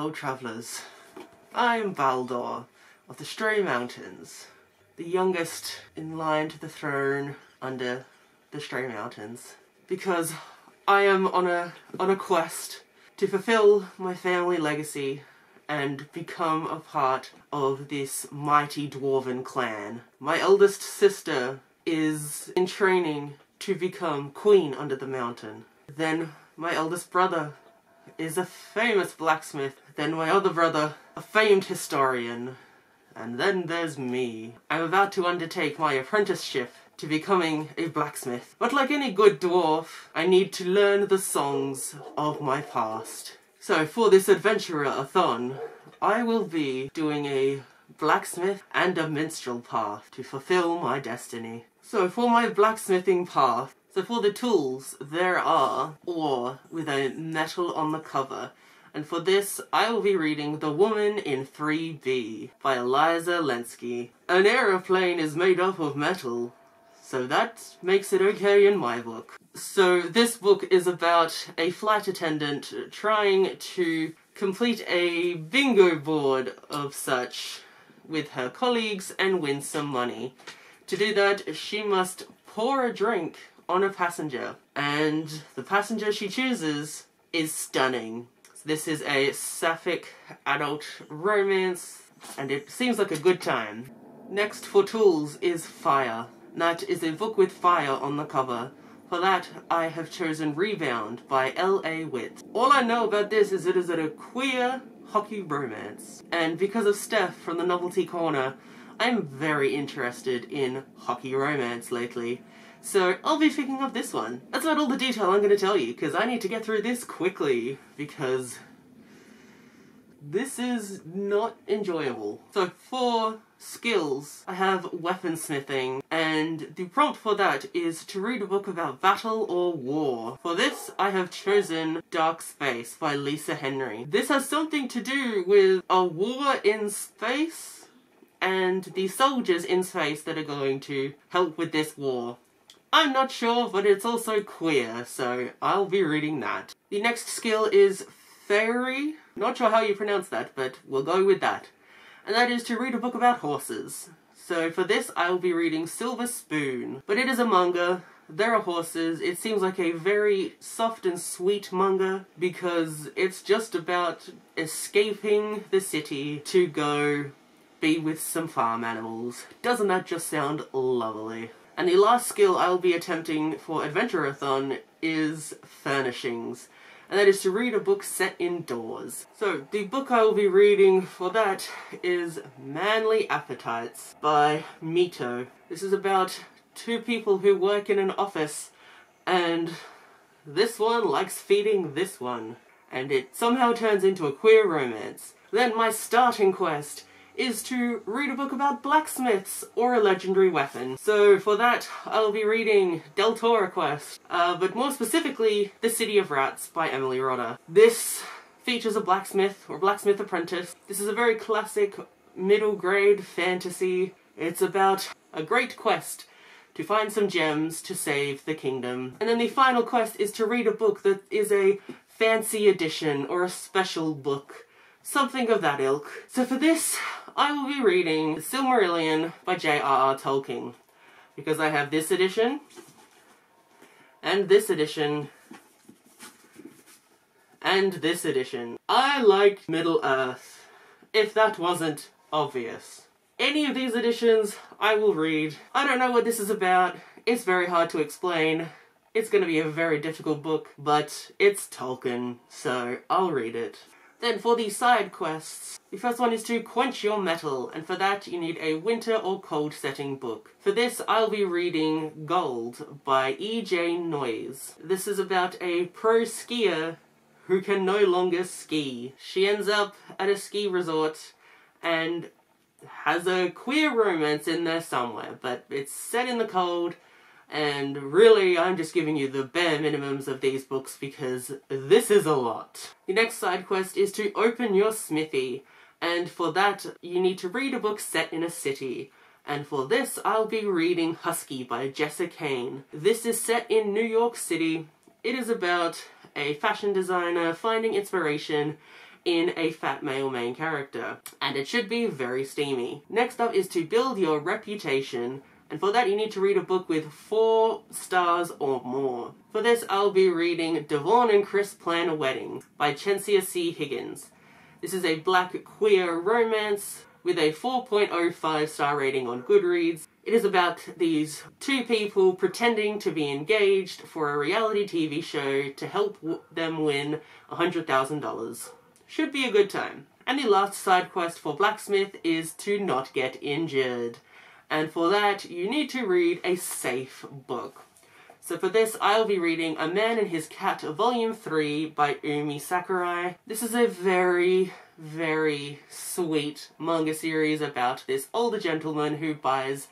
Hello travellers, I am Baldor of the Stray Mountains, the youngest in line to the throne under the Stray Mountains, because I am on a quest to fulfill my family legacy and become a part of this mighty dwarven clan. My eldest sister is in training to become queen under the mountain. Then my eldest brother is a famous blacksmith. Then my other brother, a famed historian. And then there's me. I'm about to undertake my apprenticeship to becoming a blacksmith. But like any good dwarf, I need to learn the songs of my past. So for this Adventurerathon, I will be doing a blacksmith and a minstrel path to fulfill my destiny. So for my blacksmithing path, so for the tools, there are ore with a metal on the cover. And for this, I will be reading The Woman in 3B by Eliza Lenski. An aeroplane is made up of metal, so that makes it okay in my book. So this book is about a flight attendant trying to complete a bingo board of such with her colleagues and win some money. To do that, she must pour a drink on a passenger, and the passenger she chooses is stunning. So this is a sapphic adult romance, and it seems like a good time. Next for tools is Fire. That is a book with fire on the cover. For that, I have chosen Rebound by L.A. Witt. All I know about this is it is a queer hockey romance, and because of Steph from the Novelty Corner, I'm very interested in hockey romance lately. So I'll be picking up this one. That's not all the detail I'm going to tell you, because I need to get through this quickly, because this is not enjoyable. So for skills, I have weaponsmithing, and the prompt for that is to read a book about battle or war. For this, I have chosen Dark Space by Lisa Henry. This has something to do with a war in space, and the soldiers in space that are going to help with this war. I'm not sure, but it's also queer, so I'll be reading that. The next skill is Fairy. Not sure how you pronounce that, but we'll go with that. And that is to read a book about horses. So for this, I'll be reading Silver Spoon. But it is a manga, there are horses, it seems like a very soft and sweet manga, because it's just about escaping the city to go be with some farm animals. Doesn't that just sound lovely? And the last skill I'll be attempting for Adventurerathon is Furnishings, and that is to read a book set indoors. So the book I will be reading for that is Manly Appetites by Mito. This is about two people who work in an office, and this one likes feeding this one, and it somehow turns into a queer romance. Then my starting quest is to read a book about blacksmiths or a legendary weapon. So for that, I'll be reading Del Toro Quest, but more specifically, The City of Rats by Emily Rodda. This features a blacksmith or blacksmith apprentice. This is a very classic middle grade fantasy. It's about a great quest to find some gems to save the kingdom. And then the final quest is to read a book that is a fancy edition or a special book. Something of that ilk. So for this, I will be reading The Silmarillion by J.R.R. Tolkien. Because I have this edition, and this edition, and this edition. I like Middle-earth, if that wasn't obvious. Any of these editions, I will read. I don't know what this is about. It's very hard to explain. It's going to be a very difficult book, but it's Tolkien, so I'll read it. Then for the side quests, the first one is to quench your metal, and for that you need a winter or cold setting book. For this I'll be reading Gold by E.J. Noyes. This is about a pro skier who can no longer ski. She ends up at a ski resort and has a queer romance in there somewhere, but it's set in the cold. And really, I'm just giving you the bare minimums of these books because this is a lot. The next side quest is to open your smithy, and for that you need to read a book set in a city. And for this I'll be reading Husky by Jessa Kane. This is set in New York City. It is about a fashion designer finding inspiration in a fat male main character, and it should be very steamy. Next up is to build your reputation, and for that you need to read a book with 4 stars or more. For this I'll be reading Devon and Chris Plan a Wedding by Chensia C. Higgins. This is a black queer romance with a 4.05 star rating on Goodreads. It is about these 2 people pretending to be engaged for a reality TV show to help them win $100,000. Should be a good time. And the last side quest for Blacksmith is to not get injured. And for that, you need to read a safe book. So for this, I'll be reading A Man and His Cat, Volume 3 by Umi Sakurai. This is a very, very sweet manga series about this older gentleman who buys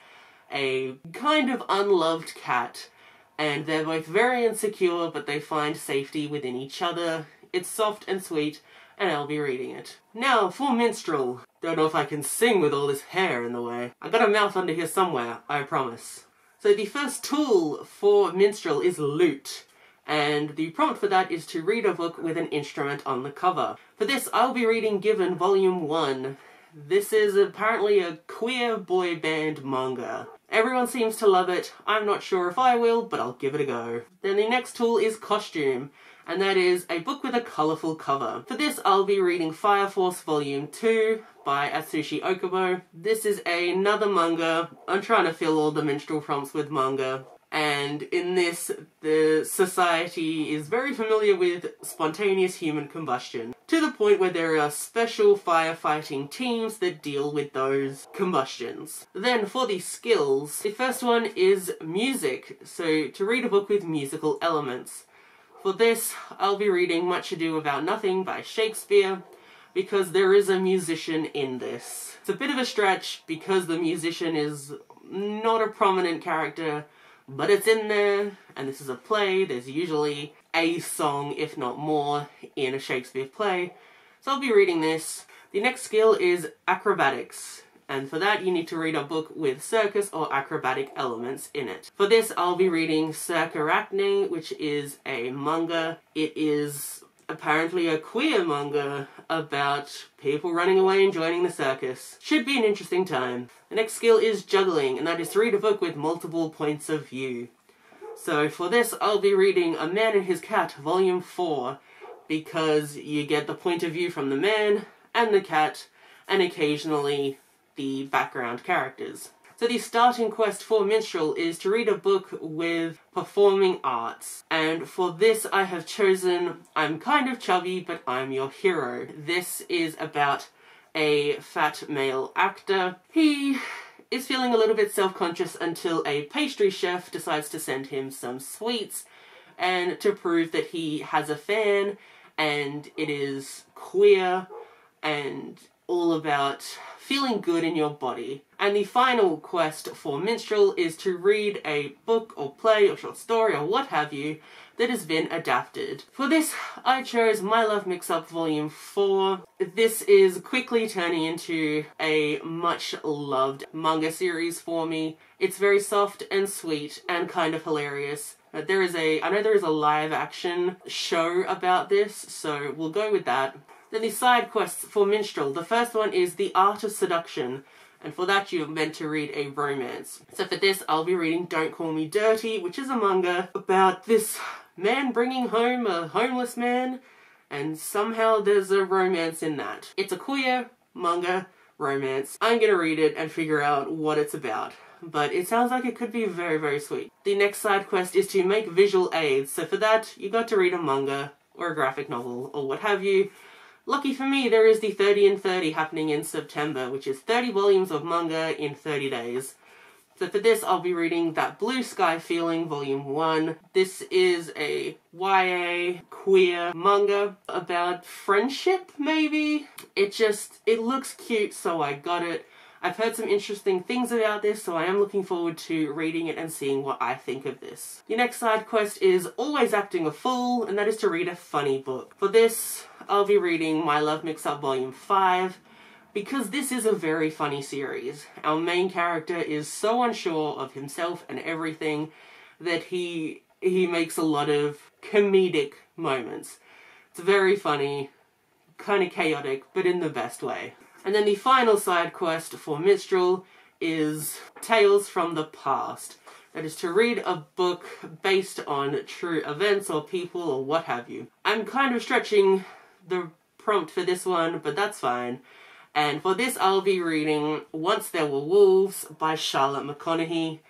a kind of unloved cat, and they're both very insecure, but they find safety within each other. It's soft and sweet, and I'll be reading it. Now, for Minstrel. Don't know if I can sing with all this hair in the way. I got a mouth under here somewhere, I promise. So the first tool for Minstrel is lute, and the prompt for that is to read a book with an instrument on the cover. For this, I'll be reading Given Volume 1. This is apparently a queer boy band manga. Everyone seems to love it. I'm not sure if I will, but I'll give it a go. Then the next tool is costume, and that is a book with a colourful cover. For this, I'll be reading Fire Force Volume 2 by Atsushi Okubo. This is another manga. I'm trying to fill all the minstrel prompts with manga. And in this, the society is very familiar with spontaneous human combustion, to the point where there are special firefighting teams that deal with those combustions. Then for the skills, the first one is music, so to read a book with musical elements. For this, I'll be reading Much Ado About Nothing by Shakespeare, because there is a musician in this. It's a bit of a stretch because the musician is not a prominent character, but it's in there, and this is a play. There's usually a song, if not more, in a Shakespeare play. So I'll be reading this. The next skill is acrobatics, and for that you need to read a book with circus or acrobatic elements in it. For this I'll be reading Circarachne, which is a manga. It is apparently a queer manga about people running away and joining the circus. Should be an interesting time. The next skill is juggling, and that is to read a book with multiple points of view. So for this I'll be reading A Man and His Cat, Volume 4, because you get the point of view from the man and the cat, and occasionally the background characters. So the starting quest for Minstrel is to read a book with performing arts. And for this I have chosen I'm Kind of Chubby, But I'm Your Hero. This is about a fat male actor. He is feeling a little bit self-conscious until a pastry chef decides to send him some sweets, and to prove that he has a fan, and it is queer and all about feeling good in your body. And the final quest for Minstrel is to read a book or play or short story or what have you that has been adapted. For this, I chose My Love Mix-Up Volume 4. This is quickly turning into a much-loved manga series for me. It's very soft and sweet and kind of hilarious. I know there is a live-action show about this, so we'll go with that. Then the side quests for Minstrel. The first one is The Art of Seduction, and for that you're meant to read a romance. So for this I'll be reading Don't Call Me Dirty, which is a manga about this man bringing home a homeless man, and somehow there's a romance in that. It's a queer manga romance. I'm gonna read it and figure out what it's about, but it sounds like it could be very, very sweet. The next side quest is to make visual aids, so for that you got to read a manga or a graphic novel or what have you. Lucky for me, there is the 30 in 30 happening in September, which is 30 volumes of manga in 30 days. So for this, I'll be reading That Blue Sky Feeling, Volume 1. This is a YA queer manga about friendship, maybe? It looks cute, so I got it. I've heard some interesting things about this, so I am looking forward to reading it and seeing what I think of this. The next side quest is Always Acting a Fool, and that is to read a funny book. For this, I'll be reading My Love Mix-Up Volume 5, because this is a very funny series. Our main character is so unsure of himself and everything that he makes a lot of comedic moments. It's very funny, kind of chaotic, but in the best way. And then the final side quest for Minstrel is Tales from the Past. That is to read a book based on true events or people or what have you. I'm kind of stretching the prompt for this one, but that's fine. And for this I'll be reading Once There Were Wolves by Charlotte McConaughey.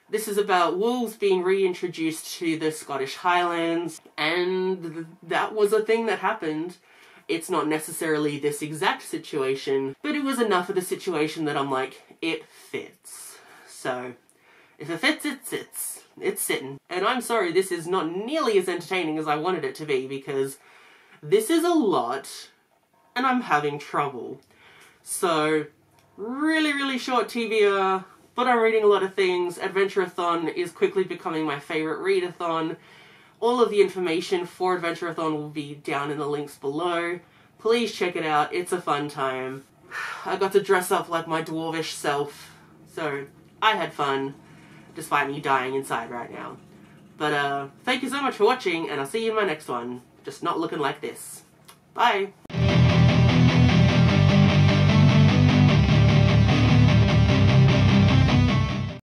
This is about wolves being reintroduced to the Scottish Highlands, and that was a thing that happened. It's not necessarily this exact situation, but it was enough of the situation that I'm like, it fits. So, if it fits, it sits. It's sitting. And I'm sorry this is not nearly as entertaining as I wanted it to be, because this is a lot, and I'm having trouble. So, really short TBR, but I'm reading a lot of things. Adventurerathon is quickly becoming my favourite readathon. All of the information for Adventurerathon will be down in the links below. Please check it out, it's a fun time. I got to dress up like my dwarvish self, so I had fun, despite me dying inside right now. But thank you so much for watching, and I'll see you in my next one. Just not looking like this. Bye!